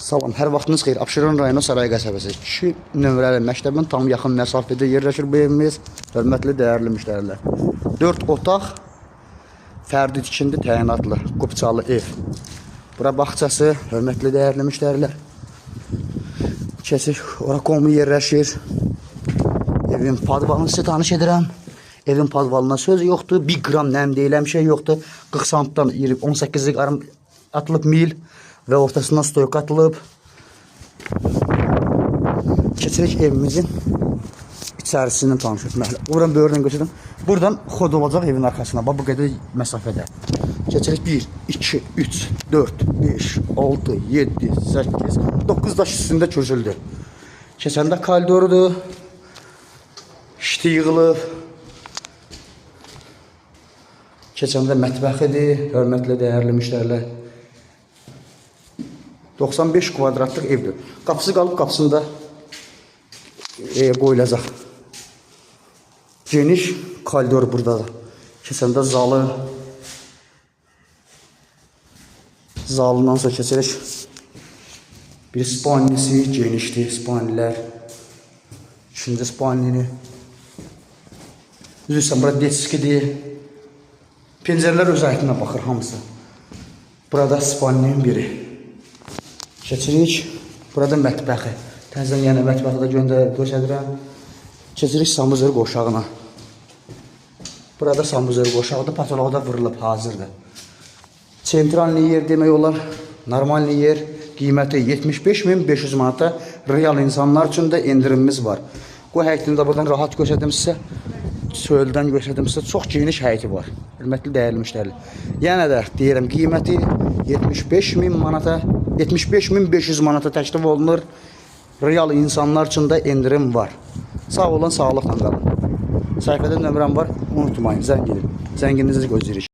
Salam, hər vaxtınız xeyir. Abşeron rayonu Saray qəsəbəsi 2 nömrəli məktəbin tam yaxın məsafədə yerləşir bu evimiz. Hörmətli, dəyərli müştərilər. 4 otaq, fərdi tikindi, təyinatlı, qupçalı ev. Bura bağçası, hörmətli, dəyərli müştərilər. Keçir, ora qomu yerləşir. Evin padvalını sizə tanış edirəm. Evin padvalına söz yoxdur, 1 qram nəm deyilən bir şey yoxdur. 40 santdan 18'lik arım atılıb mil və ortasından stoyka atılıb. Keçirik evimizin içərisindən tanış etməklə. Buradan böyürdən götürdüm. Buradan xod olacaq evin arxasına. Bu qədər məsafədə. Keçirik 1, 2, 3, 4, 5, 6, 7, 8, 9 daş üstündə köçüldü. Keçəndə koridorudur. İşte yığılıb. Keçəndə mətbəxidir, hörmətli, dəyərli müştərilər. 95 kvadratlıq evdir. Qapısı qalıb, qapısında qoyulacaq. Geniş koridor buradadır. Keçəndə zalı. Zalından sonra keçirik. Bir spalnisi, genişdir, spalnilər. İkinci spalnini. Üzürsən, burada detskidir. Pencərələr öz aydına baxır hamısı. Burada spalninin biri. Keçirik. Burada mətbəxi. Təzdən yenə mətbəxi də göstərirəm. Keçirik samuzör qoşağına. Burada samuzör qoşağıdır. Patoloq da vurulub, hazırdır. Sentralni yer demək olar. Normalni yer. Qiyməti 75.500 manata. Real insanlar üçün də indirimimiz var. Bu həyətini də buradan rahat göstərdim sizə. Çöldən göstərdim sizə. Çox geniş həyəti var. Hörmətli, dəyərli müştərilər. Yenə də deyirəm, qiyməti 75.000 manata, 75.500 manata təklif olunur. Real insanlar üçün də indirim var. Sağ olun, sağlıqla qalın. Səhifədə nömrəm var, unutmayın, zəng edin. Zəngininizi gözləyirik.